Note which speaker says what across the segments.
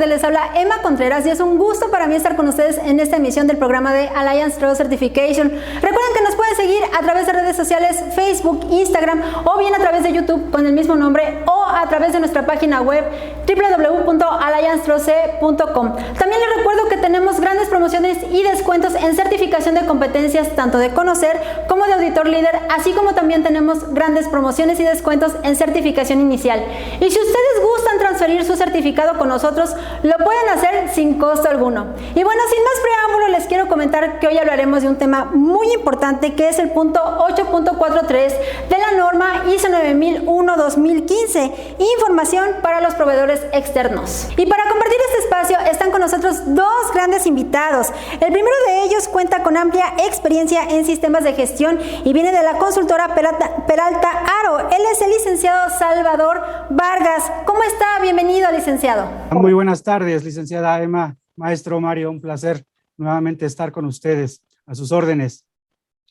Speaker 1: les habla Emma Contreras y es un gusto para mí estar con ustedes en esta emisión del programa de Alliance Trust Certification. Recuerden que nos pueden seguir a través de redes sociales, Facebook, Instagram o bien a través de YouTube con el mismo nombre o a través de nuestra página web www.alliancetrust.com. También les recuerdo que tenemos grandes promociones y descuentos en certificación de competencias tanto de conocer como de auditor líder, así como también tenemos grandes promociones y descuentos en certificación inicial. Y si ustedes gustan transferir su certificado con nosotros, lo pueden hacer sin costo alguno. Y bueno, sin más preámbulo, les quiero comentar que hoy hablaremos de un tema muy importante que es el punto 8.43 de la norma ISO 9001-2015, información para los proveedores externos. Y para compartir este espacio están con nosotros dos grandes invitados. El primero de ellos cuenta con amplia experiencia en sistemas de gestión y viene de la consultora Peralta Aro. Él es el licenciado Salvador Vargas. ¿Cómo está? Bienvenido, licenciado.
Speaker 2: Muy buenas tardes, licenciada Emma. Maestro Mario, un placer nuevamente estar con ustedes. A sus órdenes.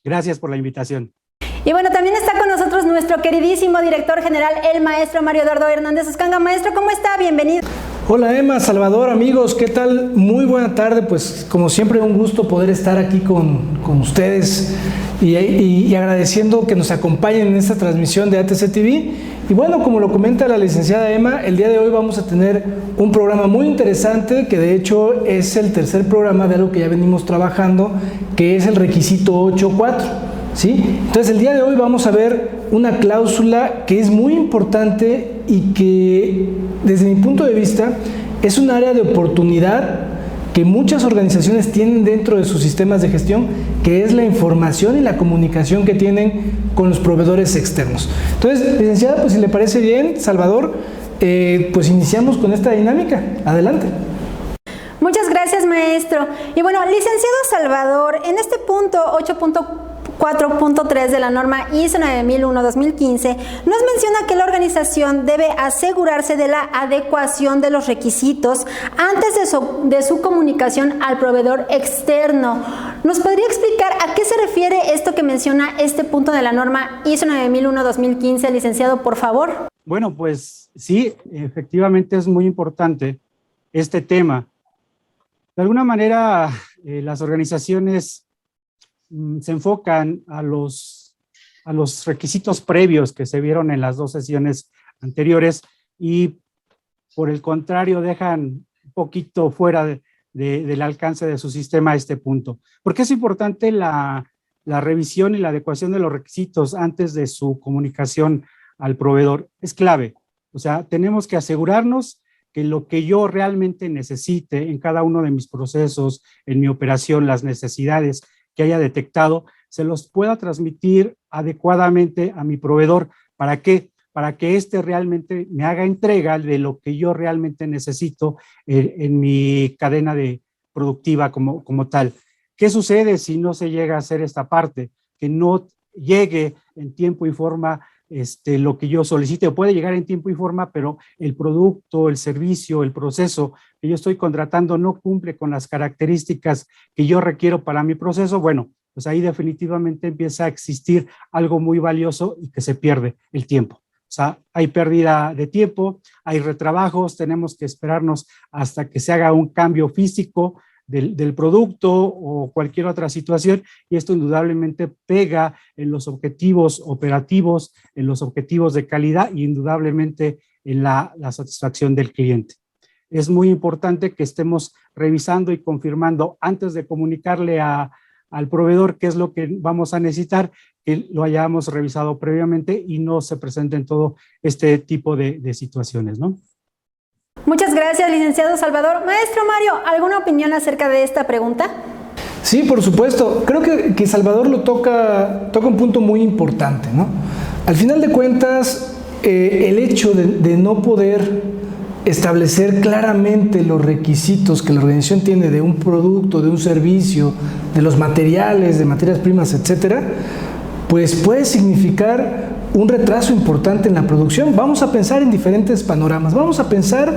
Speaker 2: Gracias por la invitación.
Speaker 1: Y bueno, también está con nosotros nuestro queridísimo director general, el maestro Mario Eduardo Hernández Uscanga. Maestro, ¿cómo está? Bienvenido.
Speaker 3: Hola Emma, Salvador, amigos, ¿qué tal? Muy buena tarde, pues como siempre un gusto poder estar aquí con ustedes y agradeciendo que nos acompañen en esta transmisión de ATC TV. Y bueno, como lo comenta la licenciada Emma, el día de hoy vamos a tener un programa muy interesante que de hecho es el tercer programa de algo que ya venimos trabajando, que es el requisito 8.4. ¿Sí? Entonces el día de hoy vamos a ver una cláusula que es muy importante y que desde mi punto de vista es un área de oportunidad que muchas organizaciones tienen dentro de sus sistemas de gestión, que es la información y la comunicación que tienen con los proveedores externos. Entonces, licenciada, pues si le parece bien, Salvador, pues iniciamos con esta dinámica. Adelante.
Speaker 1: Muchas gracias, maestro. Y bueno, licenciado Salvador, en este punto 8.4.3 de la norma ISO 9001-2015 nos menciona que la organización debe asegurarse de la adecuación de los requisitos antes de su comunicación al proveedor externo. ¿Nos podría explicar a qué se refiere esto que menciona este punto de la norma ISO 9001-2015, licenciado, por favor?
Speaker 2: Bueno, pues sí, efectivamente es muy importante este tema. De alguna manera, las organizaciones se enfocan a los requisitos previos que se vieron en las dos sesiones anteriores y por el contrario dejan un poquito fuera del alcance de su sistema este punto. ¿Por qué es importante la revisión y la adecuación de los requisitos antes de su comunicación al proveedor? Es clave. O sea, tenemos que asegurarnos que lo que yo realmente necesite en cada uno de mis procesos, en mi operación, las necesidades que haya detectado, se los pueda transmitir adecuadamente a mi proveedor. ¿Para qué? Para que éste realmente me haga entrega de lo que yo realmente necesito en mi cadena productiva como tal. ¿Qué sucede si no se llega a hacer esta parte? Que no llegue en tiempo y forma lo que yo solicite, o puede llegar en tiempo y forma, pero el producto, el servicio, el proceso que yo estoy contratando no cumple con las características que yo requiero para mi proceso. Bueno, pues ahí definitivamente empieza a existir algo muy valioso y que se pierde el tiempo. O sea, hay pérdida de tiempo, hay retrabajos, tenemos que esperarnos hasta que se haga un cambio físico del producto o cualquier otra situación, y esto indudablemente pega en los objetivos operativos, en los objetivos de calidad y indudablemente en la satisfacción del cliente. Es muy importante que estemos revisando y confirmando antes de comunicarle al proveedor qué es lo que vamos a necesitar, que lo hayamos revisado previamente y no se presenten todo este tipo de situaciones, ¿no?
Speaker 1: Muchas gracias, licenciado Salvador. Maestro Mario, ¿alguna opinión acerca de esta pregunta?
Speaker 3: Sí, por supuesto. Creo que Salvador lo toca un punto muy importante, ¿no? Al final de cuentas, el hecho de no poder establecer claramente los requisitos que la organización tiene de un producto, de un servicio, de los materiales, de materias primas, etcétera, pues puede significar un retraso importante en la producción. Vamos a pensar en diferentes panoramas. Vamos a pensar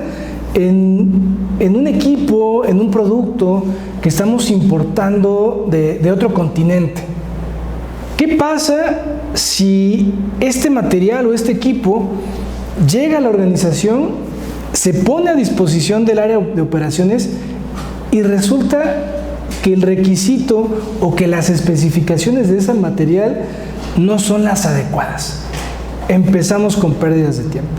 Speaker 3: en un equipo, en un producto que estamos importando de otro continente. ¿Qué pasa si este material o este equipo llega a la organización se pone a disposición del área de operaciones y resulta que el requisito o que las especificaciones de ese material no son las adecuadas. Empezamos con pérdidas de tiempo.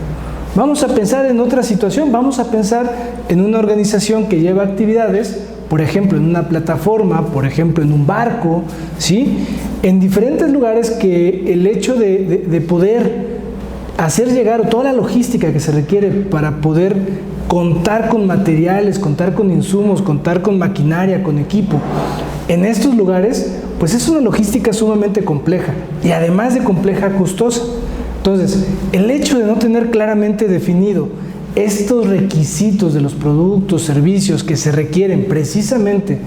Speaker 3: Vamos a pensar en otra situación, vamos a pensar en una organización que lleva actividades, por ejemplo, en una plataforma, por ejemplo, en un barco, ¿sí? En diferentes lugares que el hecho de poder hacer llegar toda la logística que se requiere para poder contar con materiales, contar con insumos, contar con maquinaria, con equipo, en estos lugares, pues es una logística sumamente compleja y además de compleja, costosa. Entonces, el hecho de no tener claramente definido estos requisitos de los productos, servicios que se requieren precisamente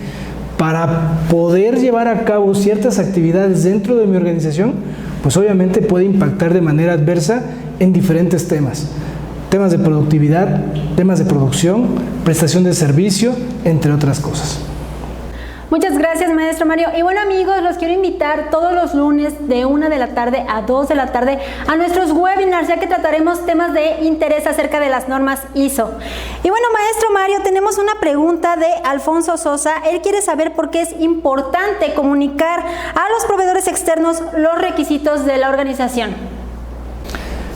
Speaker 3: para poder llevar a cabo ciertas actividades dentro de mi organización, pues obviamente puede impactar de manera adversa en diferentes temas. Temas de productividad, temas de producción, prestación de servicio, entre otras cosas.
Speaker 1: Muchas gracias, maestro Mario. Y bueno, amigos, los quiero invitar todos los lunes de 1 de la tarde a 2 de la tarde a nuestros webinars, ya que trataremos temas de interés acerca de las normas ISO. Y bueno, maestro Mario, tenemos una pregunta de Alfonso Sosa. Él quiere saber por qué es importante comunicar a los proveedores externos los requisitos de la organización.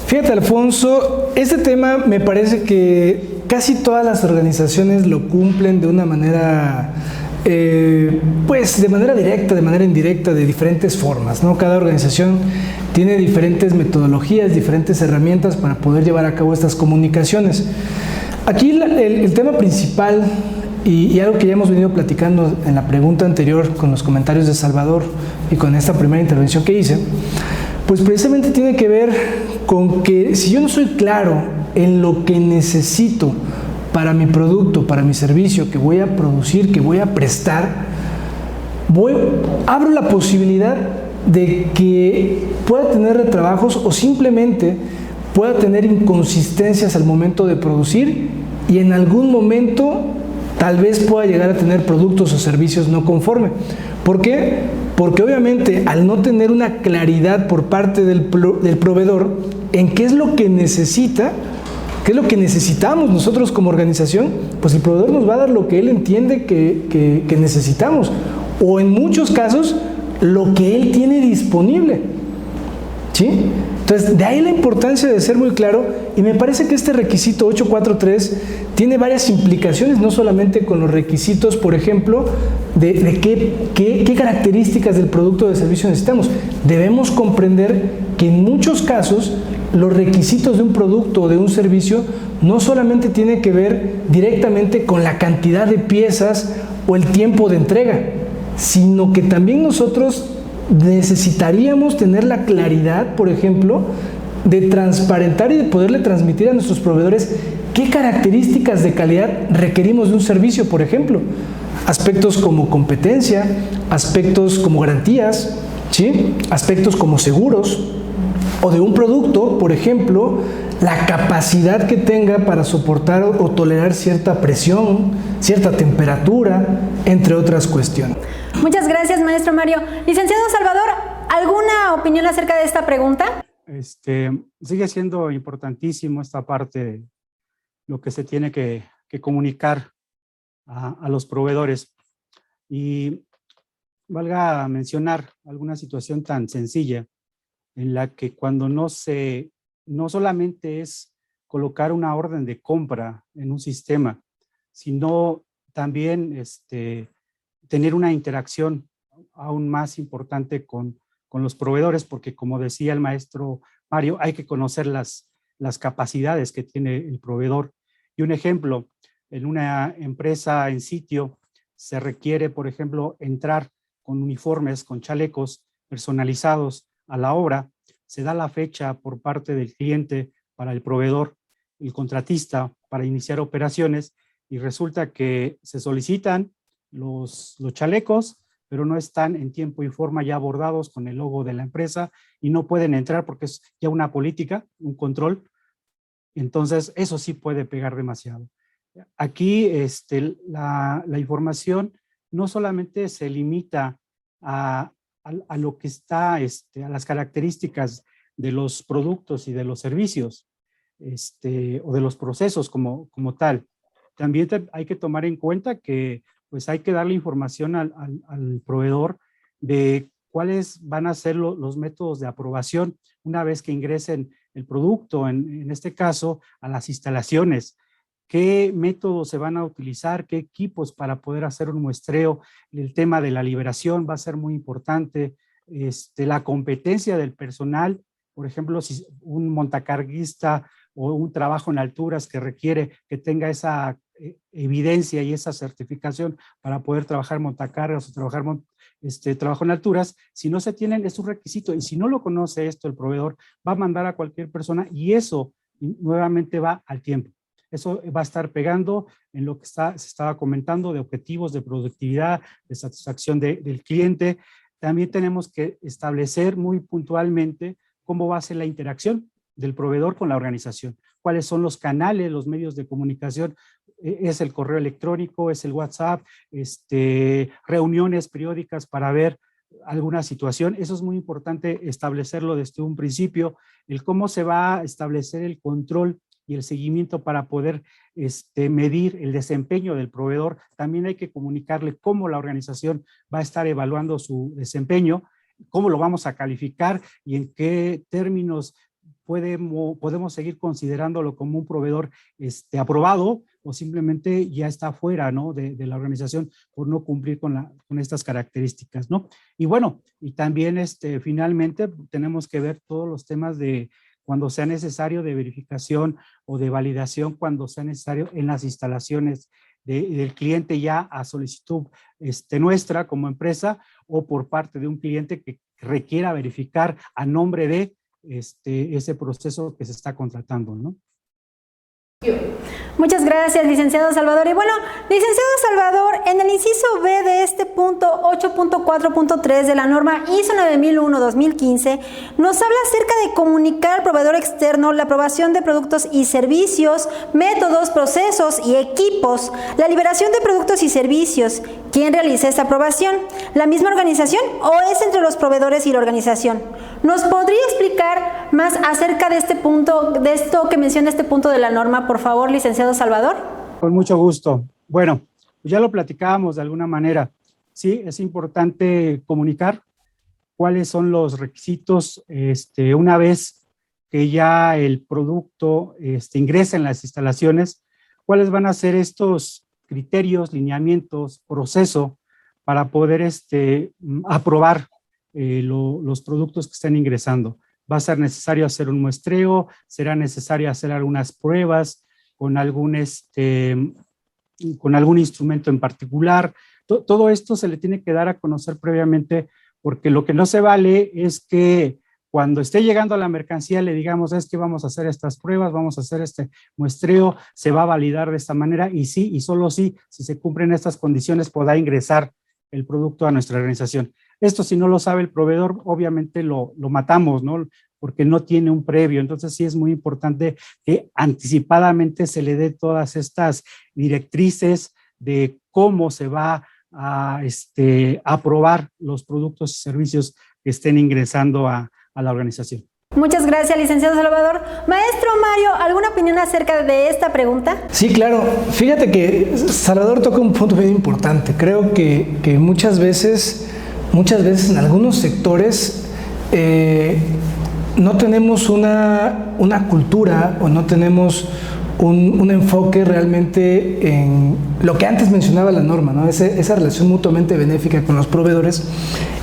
Speaker 3: Fíjate, Alfonso, este tema me parece que casi todas las organizaciones lo cumplen de una manera pues de manera directa, de manera indirecta, de diferentes formas, ¿no? Cada organización tiene diferentes metodologías, diferentes herramientas para poder llevar a cabo estas comunicaciones. Aquí el tema principal y algo que ya hemos venido platicando en la pregunta anterior con los comentarios de Salvador y con esta primera intervención que hice, pues precisamente tiene que ver con que si yo no soy claro en lo que necesito para mi producto, para mi servicio que voy a producir, que voy a prestar, abro la posibilidad de que pueda tener retrabajos o simplemente pueda tener inconsistencias al momento de producir y en algún momento tal vez pueda llegar a tener productos o servicios no conforme. ¿Por qué? Porque obviamente al no tener una claridad por parte del proveedor en qué es lo que necesita, ¿qué es lo que necesitamos nosotros como organización? Pues el proveedor nos va a dar lo que él entiende que necesitamos, o en muchos casos, lo que él tiene disponible, ¿sí? Entonces, de ahí la importancia de ser muy claro, y me parece que este requisito 843 tiene varias implicaciones, no solamente con los requisitos, por ejemplo, de qué características del producto o de servicio necesitamos. Debemos comprender que en muchos casos, los requisitos de un producto o de un servicio no solamente tienen que ver directamente con la cantidad de piezas o el tiempo de entrega, sino que también nosotros necesitaríamos tener la claridad, por ejemplo, de transparentar y de poderle transmitir a nuestros proveedores qué características de calidad requerimos de un servicio, por ejemplo. Aspectos como competencia, aspectos como garantías, ¿sí? Aspectos como seguros, o de un producto, por ejemplo, la capacidad que tenga para soportar o tolerar cierta presión, cierta temperatura, entre otras cuestiones.
Speaker 1: Muchas gracias, maestro Mario. Licenciado Salvador, ¿alguna opinión acerca de esta pregunta?
Speaker 2: Sigue siendo importantísimo esta parte de lo que se tiene que comunicar a los proveedores. Y valga mencionar alguna situación tan sencilla en la que cuando no solamente es colocar una orden de compra en un sistema, sino también tener una interacción aún más importante con los proveedores, porque como decía el maestro Mario, hay que conocer las capacidades que tiene el proveedor. Y un ejemplo, en una empresa en sitio se requiere, por ejemplo, entrar con uniformes, con chalecos personalizados a la obra. Se da la fecha por parte del cliente para el proveedor, el contratista, para iniciar operaciones, y resulta que se solicitan los chalecos, pero no están en tiempo y forma ya bordados con el logo de la empresa y no pueden entrar porque es ya una política, un control. Entonces, eso sí puede pegar demasiado. Aquí la información no solamente se limita a lo que está, a las características de los productos y de los servicios, o de los procesos como tal. También hay que tomar en cuenta que pues hay que darle información al proveedor de cuáles van a ser los métodos de aprobación una vez que ingresen el producto, en este caso, a las instalaciones. ¿Qué métodos se van a utilizar? ¿Qué equipos para poder hacer un muestreo? El tema de la liberación va a ser muy importante. La competencia del personal, por ejemplo, si un montacarguista o un trabajo en alturas que requiere que tenga esa evidencia y esa certificación para poder trabajar montacargas o trabajar trabajo en alturas, si no se tienen, es un requisito, y si no lo conoce esto el proveedor, va a mandar a cualquier persona y eso nuevamente va al tiempo. Eso va a estar pegando en lo que se estaba comentando de objetivos de productividad, de satisfacción del cliente. También tenemos que establecer muy puntualmente cómo va a ser la interacción del proveedor con la organización, cuáles son los canales, los medios de comunicación. Es el correo electrónico, es el WhatsApp, reuniones periódicas para ver alguna situación. Eso es muy importante establecerlo desde un principio, el cómo se va a establecer el control y el seguimiento para poder medir el desempeño del proveedor. También hay que comunicarle cómo la organización va a estar evaluando su desempeño, cómo lo vamos a calificar y en qué términos podemos seguir considerándolo como un proveedor aprobado o simplemente ya está fuera, ¿no?, de la organización por no cumplir con estas características, ¿no? Y bueno, y también finalmente tenemos que ver todos los temas de cuando sea necesario de verificación o de validación, cuando sea necesario en las instalaciones del cliente ya a solicitud nuestra como empresa o por parte de un cliente que requiera verificar a nombre de ese proceso que se está contratando, ¿no?
Speaker 1: Muchas gracias, licenciado Salvador. Y bueno, licenciado Salvador, en el inciso B de este punto 8.4.3 de la norma ISO 9001-2015, nos habla acerca de comunicar al proveedor externo la aprobación de productos y servicios, métodos, procesos y equipos, la liberación de productos y servicios. ¿Quién realiza esta aprobación? ¿La misma organización o es entre los proveedores y la organización? ¿Nos podría explicar más acerca de este punto, de esto que menciona este punto de la norma, por favor, licenciado Salvador?
Speaker 2: Con mucho gusto. Bueno, ya lo platicábamos de alguna manera. Sí, es importante comunicar cuáles son los requisitos una vez que ya el producto ingresa en las instalaciones, cuáles van a ser estos criterios, lineamientos, proceso para poder aprobar los productos que están ingresando. Va a ser necesario hacer un muestreo, será necesario hacer algunas pruebas con algún instrumento en particular. Todo esto se le tiene que dar a conocer previamente, porque lo que no se vale es que cuando esté llegando a la mercancía le digamos, es que vamos a hacer estas pruebas, vamos a hacer este muestreo, se va a validar de esta manera y sí, y solo sí, si se cumplen estas condiciones podrá ingresar el producto a nuestra organización. Esto, si no lo sabe el proveedor, obviamente lo matamos, ¿no?, porque no tiene un previo. Entonces sí es muy importante que anticipadamente se le dé todas estas directrices de cómo se va a aprobar los productos y servicios que estén ingresando a la organización.
Speaker 1: Muchas gracias, licenciado Salvador. Maestro Mario, ¿alguna opinión acerca de esta pregunta?
Speaker 3: Sí, claro. Fíjate que Salvador toca un punto bien importante. Creo que muchas veces en algunos sectores no tenemos una cultura o no tenemos un enfoque realmente en lo que antes mencionaba la norma, ¿no? Esa relación mutuamente benéfica con los proveedores,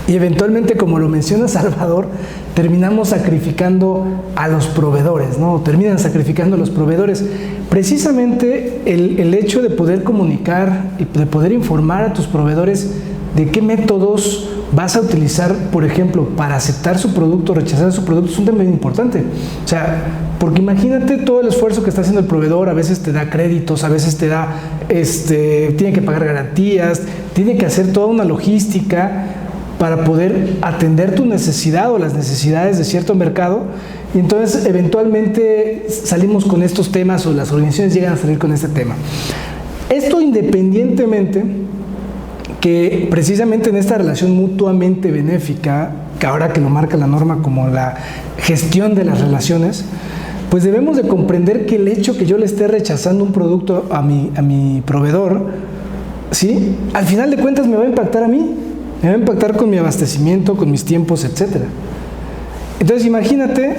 Speaker 3: y eventualmente, como lo menciona Salvador, terminamos sacrificando a los proveedores, ¿no? Terminan sacrificando a los proveedores. Precisamente el hecho de poder comunicar y de poder informar a tus proveedores de qué métodos vas a utilizar, por ejemplo, para aceptar su producto, rechazar su producto, es un tema bien importante. O sea, porque imagínate todo el esfuerzo que está haciendo el proveedor, a veces te da créditos, a veces te da, tiene que pagar garantías, tiene que hacer toda una logística para poder atender tu necesidad o las necesidades de cierto mercado, y entonces eventualmente salimos con estos temas o las organizaciones llegan a salir con este tema. Esto independientemente que precisamente en esta relación mutuamente benéfica, que ahora que lo marca la norma como la gestión de las relaciones, pues debemos de comprender que el hecho que yo le esté rechazando un producto a mi proveedor, ¿sí?, al final de cuentas me va a impactar a mí, me va a impactar con mi abastecimiento, con mis tiempos, etcétera. Entonces imagínate,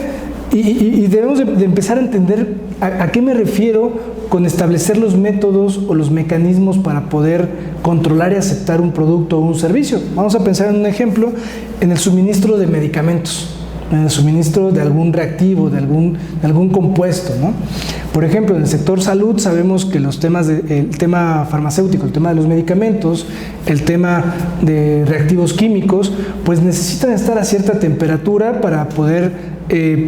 Speaker 3: y debemos de empezar a entender a qué me refiero con establecer los métodos o los mecanismos para poder controlar y aceptar un producto o un servicio. Vamos a pensar en un ejemplo, en el suministro de medicamentos, en el suministro de algún reactivo, de algún compuesto, ¿no? Por ejemplo, en el sector salud sabemos que el tema farmacéutico, el tema de los medicamentos, el tema de reactivos químicos, pues necesitan estar a cierta temperatura para poder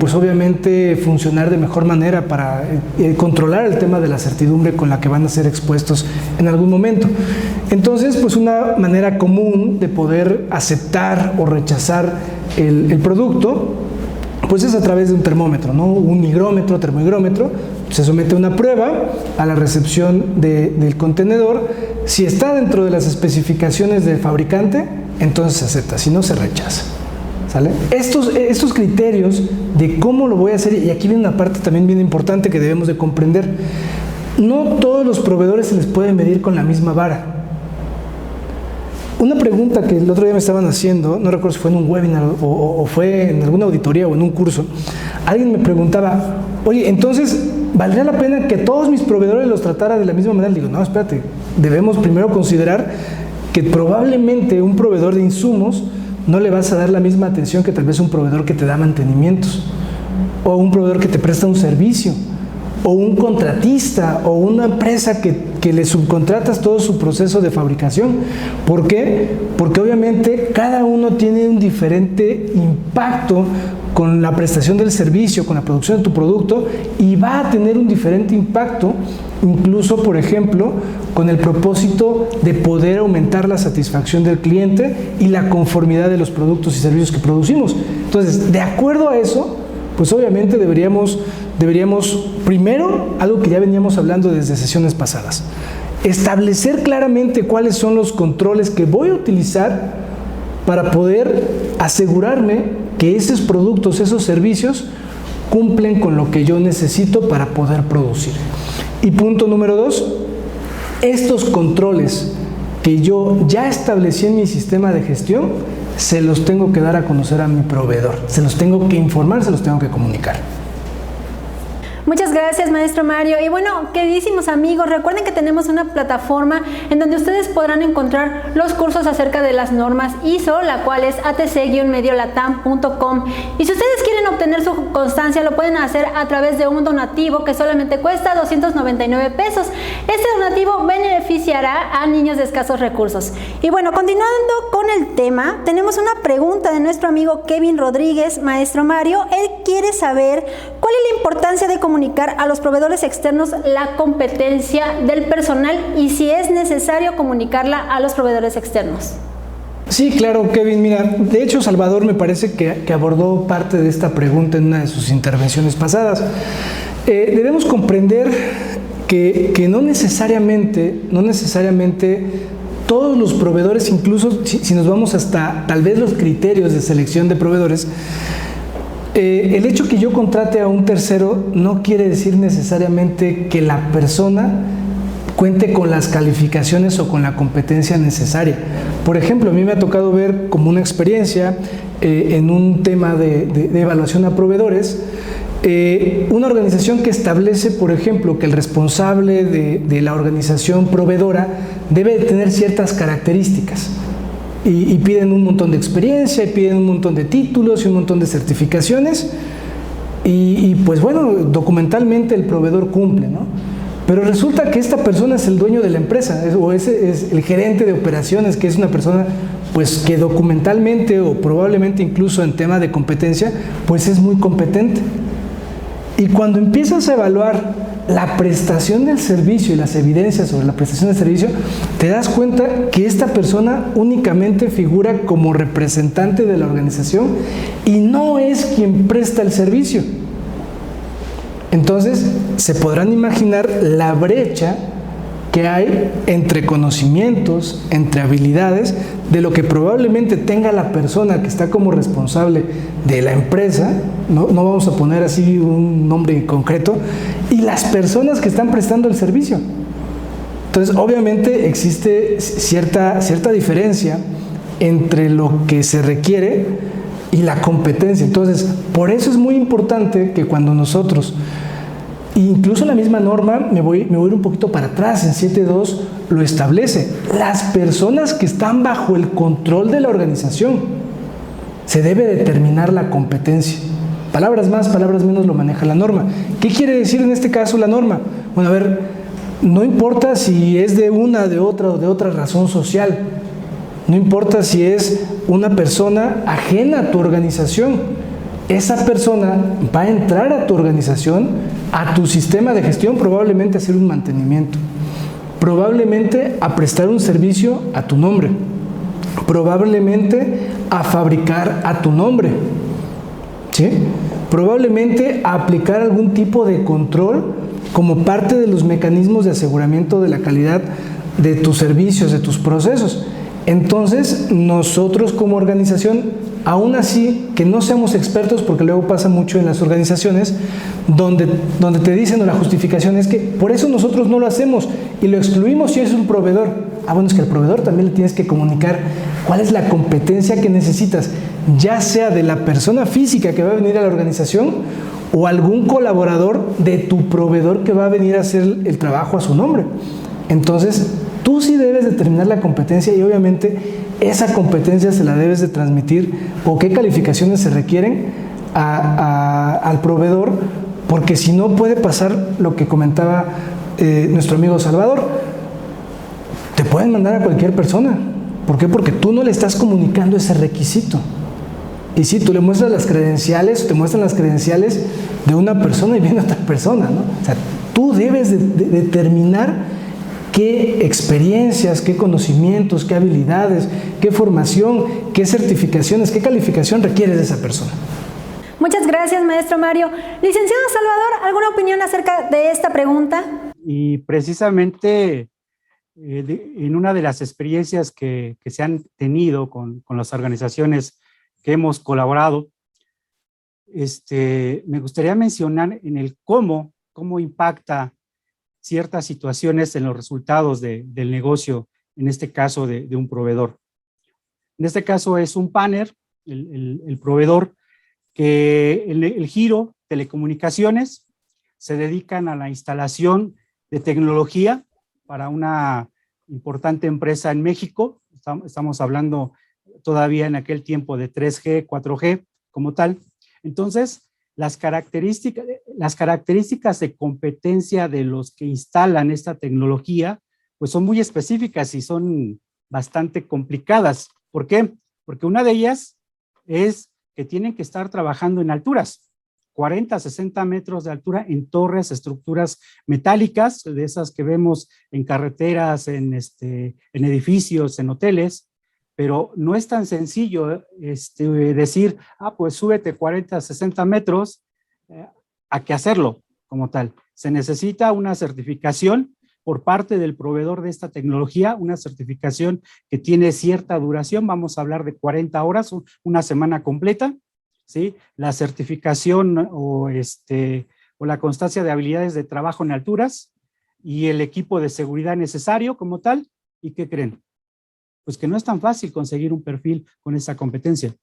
Speaker 3: pues obviamente funcionar de mejor manera, para controlar el tema de la certidumbre con la que van a ser expuestos en algún momento. Entonces, pues una manera común de poder aceptar o rechazar el producto, pues es a través de un termómetro, ¿no? Un higrómetro, termohigrómetro, se somete a una prueba, a la recepción del contenedor. Si está dentro de las especificaciones del fabricante, entonces se acepta, si no, se rechaza. ¿Sale? Estos criterios de cómo lo voy a hacer, y aquí viene una parte también bien importante que debemos de comprender. No todos los proveedores se les puede medir con la misma vara. Una pregunta que el otro día me estaban haciendo, no recuerdo si fue en un webinar o fue en alguna auditoría o en un curso, alguien me preguntaba, oye, entonces, ¿valdría la pena que todos mis proveedores los tratara de la misma manera? Le digo, no, espérate, debemos primero considerar que probablemente un proveedor de insumos no le vas a dar la misma atención que tal vez un proveedor que te da mantenimientos, o un proveedor que te presta un servicio, o un contratista, o una empresa que le subcontratas todo su proceso de fabricación. ¿Por qué? Porque obviamente cada uno tiene un diferente impacto con la prestación del servicio, con la producción de tu producto, y va a tener un diferente impacto, incluso, por ejemplo, con el propósito de poder aumentar la satisfacción del cliente y la conformidad de los productos y servicios que producimos. Entonces, de acuerdo a eso, pues obviamente deberíamos primero, algo que ya veníamos hablando desde sesiones pasadas, establecer claramente cuáles son los controles que voy a utilizar para poder asegurarme que esos productos, esos servicios cumplen con lo que yo necesito para poder producir. Y punto número 2, estos controles que yo ya establecí en mi sistema de gestión, se los tengo que dar a conocer a mi proveedor, se los tengo que informar, se los tengo que comunicar.
Speaker 1: Muchas gracias, maestro Mario. Y bueno, queridísimos amigos, recuerden que tenemos una plataforma en donde ustedes podrán encontrar los cursos acerca de las normas ISO, la cual es atc-mediolatam.com. Y si ustedes quieren obtener su constancia, lo pueden hacer a través de un donativo que solamente cuesta 299 pesos. Este donativo beneficiará a niños de escasos recursos. Y bueno, continuando con el tema, tenemos una pregunta de nuestro amigo Kevin Rodríguez, maestro Mario. Él quiere saber cuál es la importancia de comunicar a los proveedores externos la competencia del personal y si es necesario comunicarla a los proveedores externos.
Speaker 3: Sí, claro, Kevin. Mira, de hecho, Salvador me parece que abordó parte de esta pregunta en una de sus intervenciones pasadas. Debemos comprender que no necesariamente todos los proveedores, incluso si nos vamos hasta tal vez los criterios de selección de proveedores, el hecho que yo contrate a un tercero no quiere decir necesariamente que la persona cuente con las calificaciones o con la competencia necesaria. Por ejemplo, a mí me ha tocado ver como una experiencia en un tema de evaluación a proveedores, una organización que establece, por ejemplo, que el responsable de la organización proveedora debe de tener ciertas características. Y piden un montón de experiencia, y piden un montón de títulos y un montón de certificaciones, y pues bueno, documentalmente el proveedor cumple, ¿no? Pero resulta que esta persona es el dueño de la empresa, o es el gerente de operaciones, que es una persona pues que documentalmente o probablemente incluso en tema de competencia, pues es muy competente. Y cuando empiezas a evaluar la prestación del servicio y las evidencias sobre la prestación del servicio, te das cuenta que esta persona únicamente figura como representante de la organización y no es quien presta el servicio. Entonces, se podrán imaginar la brecha que hay entre conocimientos, entre habilidades, de lo que probablemente tenga la persona que está como responsable de la empresa, no vamos a poner así un nombre concreto, y las personas que están prestando el servicio. Entonces, obviamente existe cierta diferencia entre lo que se requiere y la competencia. Entonces, por eso es muy importante que cuando nosotros, incluso la misma norma, me voy a ir un poquito para atrás, en 7.2 lo establece, las personas que están bajo el control de la organización, se debe determinar la competencia. Palabras más, palabras menos lo maneja la norma. ¿Qué quiere decir en este caso la norma? Bueno, a ver, no importa si es de una, de otra o de otra razón social, no importa si es una persona ajena a tu organización, esa persona va a entrar a tu organización, a tu sistema de gestión, probablemente a hacer un mantenimiento, probablemente a prestar un servicio a tu nombre, probablemente a fabricar a tu nombre, ¿sí? Probablemente a aplicar algún tipo de control como parte de los mecanismos de aseguramiento de la calidad de tus servicios, de tus procesos. Entonces, nosotros como organización, aún así, que no seamos expertos, porque luego pasa mucho en las organizaciones, donde te dicen, o la justificación es que por eso nosotros no lo hacemos y lo excluimos si es un proveedor. Ah, bueno, es que al proveedor también le tienes que comunicar cuál es la competencia que necesitas, ya sea de la persona física que va a venir a la organización o algún colaborador de tu proveedor que va a venir a hacer el trabajo a su nombre. Entonces, tú sí debes determinar la competencia y obviamente esa competencia se la debes de transmitir o qué calificaciones se requieren al proveedor, porque si no puede pasar lo que comentaba nuestro amigo Salvador, te pueden mandar a cualquier persona. ¿Por qué? Porque tú no le estás comunicando ese requisito. Y si tú le muestras las credenciales, te muestran las credenciales de una persona y viene otra persona, ¿no? O sea, tú debes de determinar qué experiencias, qué conocimientos, qué habilidades, qué formación, qué certificaciones, qué calificación requieres de esa persona.
Speaker 1: Muchas gracias, maestro Mario. Licenciado Salvador, ¿alguna opinión acerca de esta pregunta?
Speaker 2: Y precisamente en una de las experiencias que se han tenido con las organizaciones que hemos colaborado, me gustaría mencionar en el cómo impacta ciertas situaciones en los resultados del negocio, en este caso de un proveedor. En este caso es un partner, el proveedor, que el giro telecomunicaciones se dedican a la instalación de tecnología para una importante empresa en México. Estamos hablando todavía en aquel tiempo de 3G, 4G como tal. Entonces, las características de competencia de los que instalan esta tecnología, pues son muy específicas y son bastante complicadas. ¿Por qué? Porque una de ellas es que tienen que estar trabajando en alturas, 40, 60 metros de altura en torres, estructuras metálicas, de esas que vemos en carreteras, en edificios, en hoteles. Pero no es tan sencillo decir, pues súbete 40, 60 metros, a que hacerlo como tal. Se necesita una certificación por parte del proveedor de esta tecnología, una certificación que tiene cierta duración, vamos a hablar de 40 horas, una semana completa, ¿sí? La certificación o la constancia de habilidades de trabajo en alturas y el equipo de seguridad necesario como tal. ¿Y qué creen? Pues que no es tan fácil conseguir un perfil con esa competencia.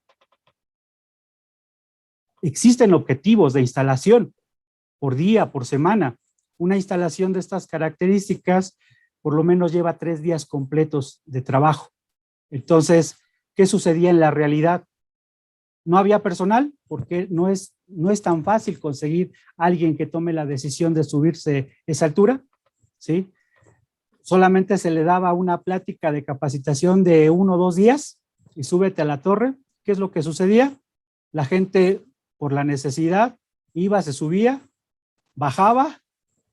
Speaker 2: Existen objetivos de instalación por día, por semana. Una instalación de estas características por lo menos lleva 3 días completos de trabajo. Entonces, ¿qué sucedía en la realidad? No había personal porque no es tan fácil conseguir a alguien que tome la decisión de subirse esa altura, ¿sí? Solamente se le daba una plática de capacitación de 1 o 2 días y súbete a la torre. ¿Qué es lo que sucedía? La gente, por la necesidad, iba, se subía, bajaba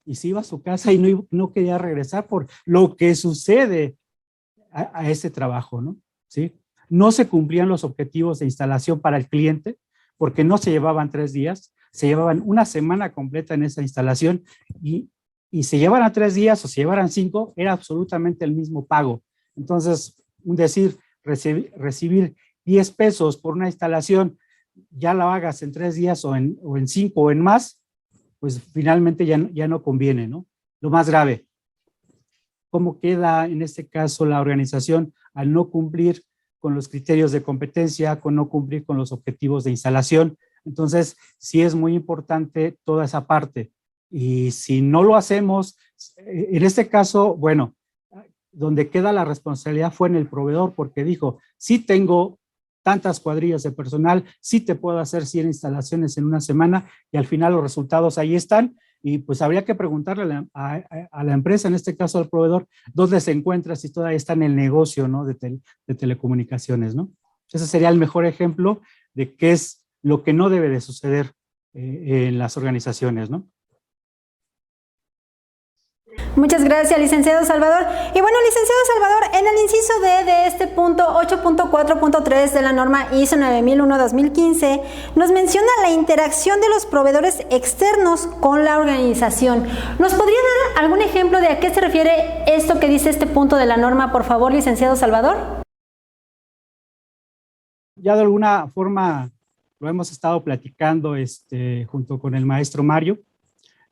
Speaker 2: y se iba a su casa y no quería regresar por lo que sucede a ese trabajo, ¿no? ¿Sí? No se cumplían los objetivos de instalación para el cliente porque no se llevaban 3 días, se llevaban una semana completa en esa instalación y y se llevaran 3 días o se llevaran 5, era absolutamente el mismo pago. Entonces, recibir 10 pesos por una instalación, ya la hagas en 3 días o en 5 o en más, pues finalmente ya no conviene, ¿no? Lo más grave, ¿cómo queda en este caso la organización al no cumplir con los criterios de competencia, con no cumplir con los objetivos de instalación? Entonces, sí es muy importante toda esa parte. Y si no lo hacemos, en este caso, bueno, donde queda la responsabilidad fue en el proveedor, porque dijo, sí tengo tantas cuadrillas de personal, sí te puedo hacer 100 instalaciones en una semana, y al final los resultados ahí están, y pues habría que preguntarle a la empresa, en este caso al proveedor, dónde se encuentra, si todavía está en el negocio, ¿no? de telecomunicaciones, ¿no? Ese sería el mejor ejemplo de qué es lo que no debe de suceder en las organizaciones, ¿no?
Speaker 1: Muchas gracias, licenciado Salvador. Y bueno, licenciado Salvador, en el inciso D de este punto 8.4.3 de la norma ISO 9001-2015, nos menciona la interacción de los proveedores externos con la organización. ¿Nos podría dar algún ejemplo de a qué se refiere esto que dice este punto de la norma, por favor, licenciado Salvador?
Speaker 2: Ya de alguna forma lo hemos estado platicando junto con el maestro Mario.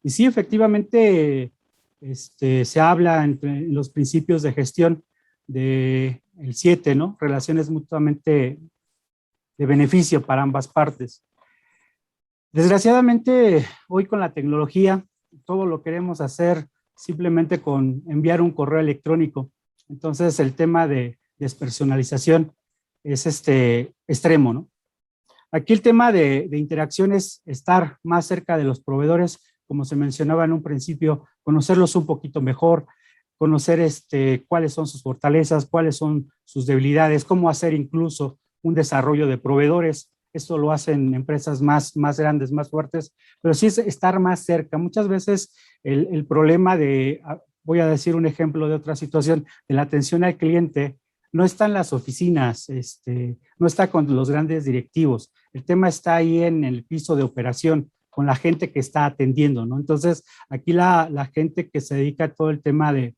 Speaker 2: Y sí, efectivamente, se habla entre los principios de gestión del 7, ¿no? Relaciones mutuamente de beneficio para ambas partes. Desgraciadamente, hoy con la tecnología, todo lo queremos hacer simplemente con enviar un correo electrónico. Entonces, el tema de despersonalización es extremo, ¿no? Aquí el tema de interacción es estar más cerca de los proveedores, como se mencionaba en un principio, conocerlos un poquito mejor, conocer cuáles son sus fortalezas, cuáles son sus debilidades, cómo hacer incluso un desarrollo de proveedores. Esto lo hacen empresas más grandes, más fuertes, pero sí es estar más cerca. Muchas veces el problema voy a decir un ejemplo de otra situación, de la atención al cliente, no está en las oficinas, no está con los grandes directivos. El tema está ahí en el piso de operación, con la gente que está atendiendo, ¿no? Entonces, aquí la gente que se dedica a todo el tema de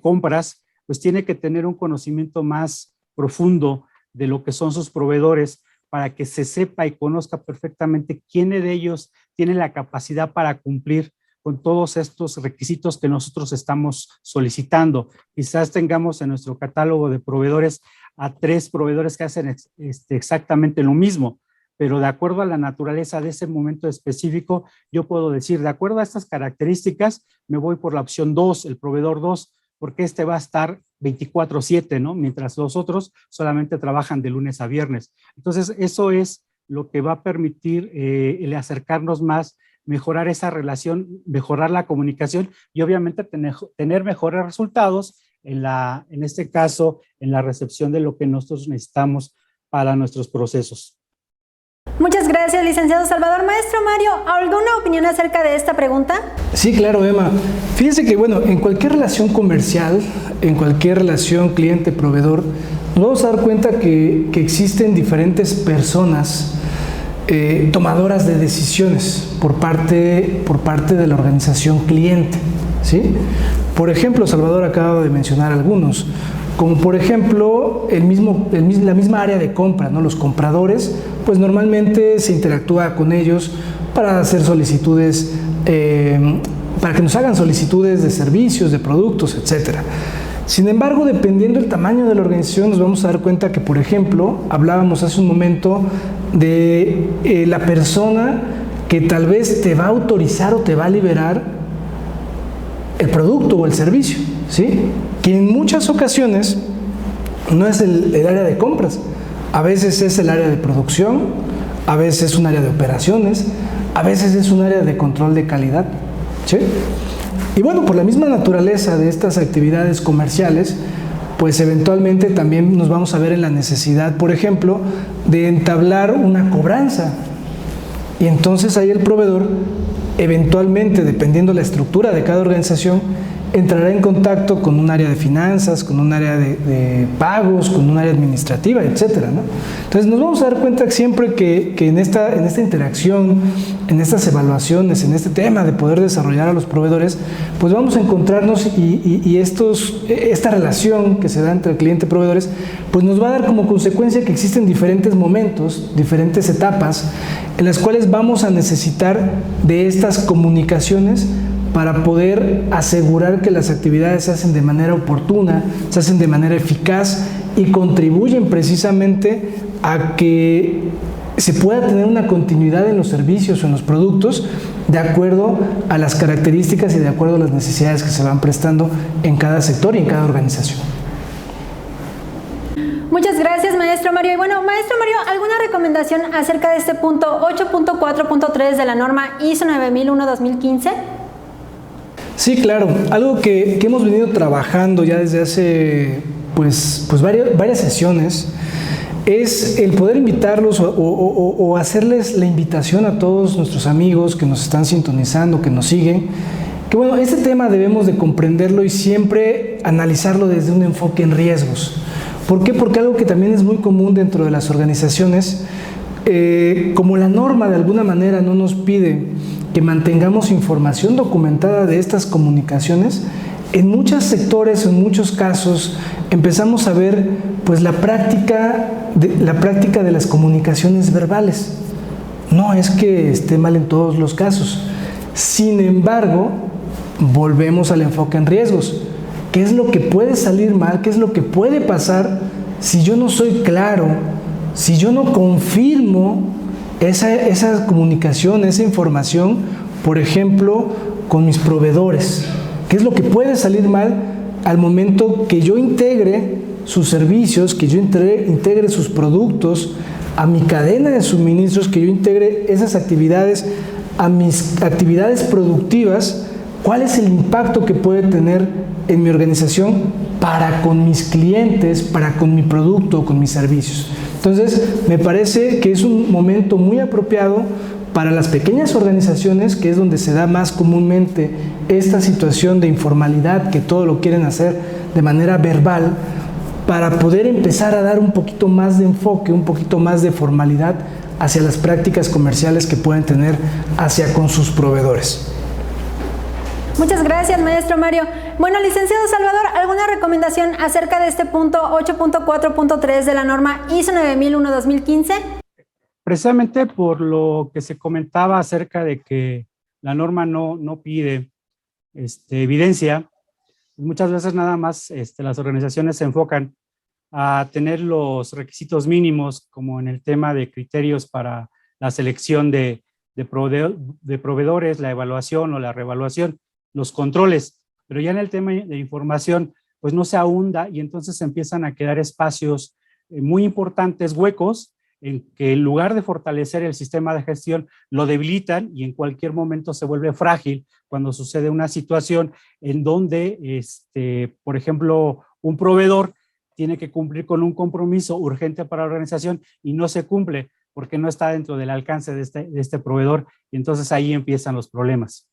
Speaker 2: compras, pues tiene que tener un conocimiento más profundo de lo que son sus proveedores para que se sepa y conozca perfectamente quiénes de ellos tienen la capacidad para cumplir con todos estos requisitos que nosotros estamos solicitando. Quizás tengamos en nuestro catálogo de proveedores a 3 proveedores que hacen exactamente lo mismo, pero de acuerdo a la naturaleza de ese momento específico, yo puedo decir, de acuerdo a estas características, me voy por la opción 2, el proveedor 2, porque va a estar 24/7, ¿no? Mientras los otros solamente trabajan de lunes a viernes. Entonces, eso es lo que va a permitir el acercarnos más, mejorar esa relación, mejorar la comunicación y obviamente tener mejores resultados en este caso, en la recepción de lo que nosotros necesitamos para nuestros procesos.
Speaker 1: Muchas gracias, licenciado Salvador. Maestro Mario, ¿alguna opinión acerca de esta pregunta?
Speaker 3: Sí, claro, Emma. Fíjense que, bueno, en cualquier relación comercial, en cualquier relación cliente-proveedor, nos vamos a dar cuenta que existen diferentes personas tomadoras de decisiones por parte de la organización cliente, ¿sí? Por ejemplo, Salvador acaba de mencionar algunos, como por ejemplo la misma área de compra, ¿no? Los compradores, pues normalmente se interactúa con ellos para hacer solicitudes, para que nos hagan solicitudes de servicios, de productos, etcétera. Sin embargo, dependiendo del tamaño de la organización, nos vamos a dar cuenta que, por ejemplo, hablábamos hace un momento de la persona que tal vez te va a autorizar o te va a liberar el producto o el servicio, ¿sí? Que en muchas ocasiones no es el área de compras, a veces es el área de producción, a veces es un área de operaciones, a veces es un área de control de calidad, ¿sí? Y bueno, por la misma naturaleza de estas actividades comerciales, pues eventualmente también nos vamos a ver en la necesidad, por ejemplo, de entablar una cobranza. Y entonces ahí el proveedor, eventualmente, dependiendo la estructura de cada organización, entrará en contacto con un área de finanzas, con un área de pagos, con un área administrativa, etcétera, ¿no? Entonces nos vamos a dar cuenta siempre que en esta interacción, en estas evaluaciones, en este tema de poder desarrollar a los proveedores, pues vamos a encontrarnos y esta relación que se da entre el cliente y proveedores, pues nos va a dar como consecuencia que existen diferentes momentos, diferentes etapas en las cuales vamos a necesitar de estas comunicaciones para poder asegurar que las actividades se hacen de manera oportuna, se hacen de manera eficaz y contribuyen precisamente a que se pueda tener una continuidad en los servicios o en los productos de acuerdo a las características y de acuerdo a las necesidades que se van prestando en cada sector y en cada organización.
Speaker 1: Muchas gracias, maestro Mario. Y bueno, maestro Mario, ¿alguna recomendación acerca de este punto 8.4.3 de la norma ISO 9001-2015?
Speaker 3: Sí, claro. Algo que hemos venido trabajando ya desde hace pues varias sesiones es el poder invitarlos o hacerles la invitación a todos nuestros amigos que nos están sintonizando, que nos siguen, que bueno, este tema debemos de comprenderlo y siempre analizarlo desde un enfoque en riesgos. ¿Por qué? Porque algo que también es muy común dentro de las organizaciones, como la norma de alguna manera no nos pide que mantengamos información documentada de estas comunicaciones, en muchos sectores, en muchos casos, empezamos a ver pues la práctica de las comunicaciones verbales. No es que esté mal en todos los casos. Sin embargo, volvemos al enfoque en riesgos. ¿Qué es lo que puede salir mal? ¿Qué es lo que puede pasar si yo no soy claro, si yo no confirmo esa comunicación, esa información, por ejemplo, con mis proveedores? ¿Qué es lo que puede salir mal al momento que yo integre sus servicios, que yo integre sus productos a mi cadena de suministros, que yo integre esas actividades a mis actividades productivas? ¿Cuál es el impacto que puede tener en mi organización para con mis clientes, para con mi producto, con mis servicios? Entonces, me parece que es un momento muy apropiado para las pequeñas organizaciones, que es donde se da más comúnmente esta situación de informalidad, que todo lo quieren hacer de manera verbal, para poder empezar a dar un poquito más de enfoque, un poquito más de formalidad hacia las prácticas comerciales que pueden tener hacia con sus proveedores.
Speaker 1: Muchas gracias, maestro Mario. Bueno, licenciado Salvador, ¿alguna recomendación acerca de este punto 8.4.3 de la norma ISO 9001-2015?
Speaker 2: Precisamente por lo que se comentaba acerca de que la norma no pide evidencia, muchas veces nada más las organizaciones se enfocan a tener los requisitos mínimos, como en el tema de criterios para la selección de proveedores, la evaluación o la reevaluación, los controles, pero ya en el tema de información pues no se ahonda y entonces empiezan a quedar espacios muy importantes, huecos, en que en lugar de fortalecer el sistema de gestión, lo debilitan y en cualquier momento se vuelve frágil cuando sucede una situación en donde, por ejemplo, un proveedor tiene que cumplir con un compromiso urgente para la organización y no se cumple porque no está dentro del alcance de este proveedor, y entonces ahí empiezan los problemas.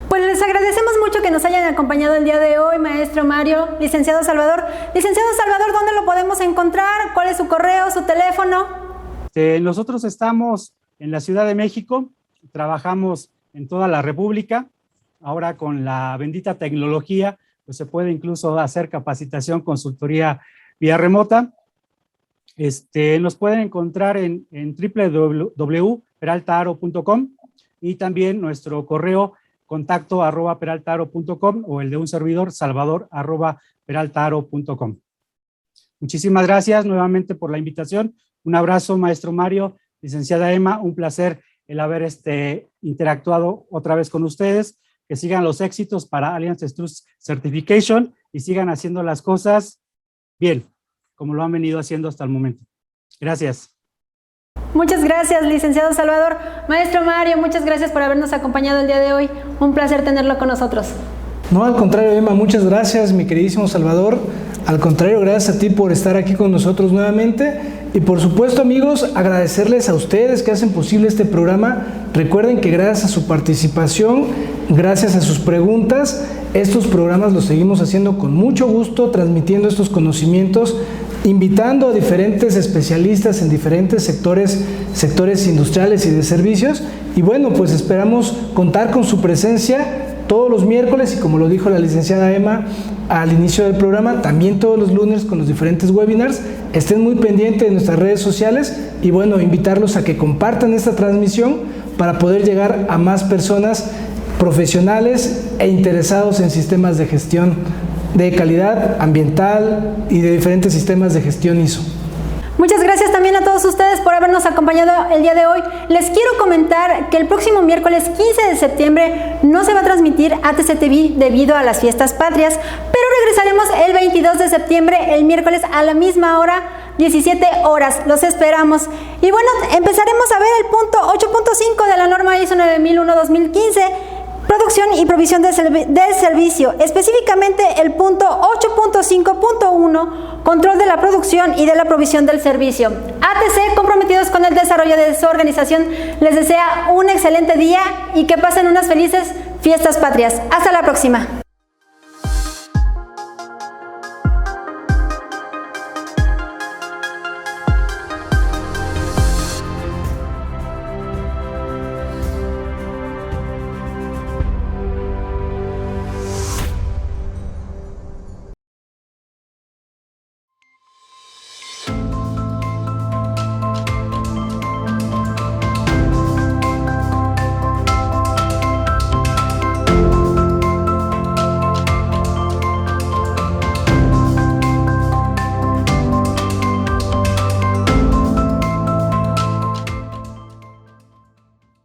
Speaker 1: Pues les agradecemos mucho que nos hayan acompañado el día de hoy, maestro Mario, licenciado Salvador. Licenciado Salvador, ¿dónde lo podemos encontrar? ¿Cuál es su correo, su teléfono?
Speaker 2: Nosotros estamos en la Ciudad de México, trabajamos en toda la República. Ahora con la bendita tecnología, pues se puede incluso hacer capacitación, consultoría vía remota. Nos pueden encontrar en www.peraltaaro.com y también nuestro correo contacto@peraltaaro.com o el de un servidor, salvador@peraltaaro.com. Muchísimas gracias nuevamente por la invitación. Un abrazo, maestro Mario, licenciada Emma, un placer el haber interactuado otra vez con ustedes. Que sigan los éxitos para Allianz Trust Certification y sigan haciendo las cosas bien, como lo han venido haciendo hasta el momento. Gracias.
Speaker 1: Muchas gracias, licenciado Salvador. Maestro Mario, muchas gracias por habernos acompañado el día de hoy. Un placer tenerlo con nosotros.
Speaker 3: No, al contrario, Emma, muchas gracias, mi queridísimo Salvador. Al contrario, gracias a ti por estar aquí con nosotros nuevamente. Y por supuesto, amigos, agradecerles a ustedes que hacen posible este programa. Recuerden que gracias a su participación, gracias a sus preguntas, estos programas los seguimos haciendo con mucho gusto, transmitiendo estos conocimientos, invitando a diferentes especialistas en diferentes sectores industriales y de servicios. Y bueno, pues esperamos contar con su presencia todos los miércoles, y como lo dijo la licenciada Emma al inicio del programa, también todos los lunes con los diferentes webinars. Estén muy pendientes de nuestras redes sociales y bueno, invitarlos a que compartan esta transmisión para poder llegar a más personas profesionales e interesados en sistemas de gestión de calidad ambiental y de diferentes sistemas de gestión ISO.
Speaker 1: Muchas gracias también a todos ustedes por habernos acompañado el día de hoy. Les quiero comentar que el próximo miércoles 15 de septiembre no se va a transmitir ATC TV debido a las fiestas patrias, pero regresaremos el 22 de septiembre, el miércoles a la misma hora, 17 horas. Los esperamos. Y bueno, empezaremos a ver el punto 8.5 de la norma ISO 9001-2015, producción y provisión del servicio, específicamente el punto 8.5.1, control de la producción y de la provisión del servicio. ATC, comprometidos con el desarrollo de su organización, les desea un excelente día y que pasen unas felices fiestas patrias. Hasta la próxima.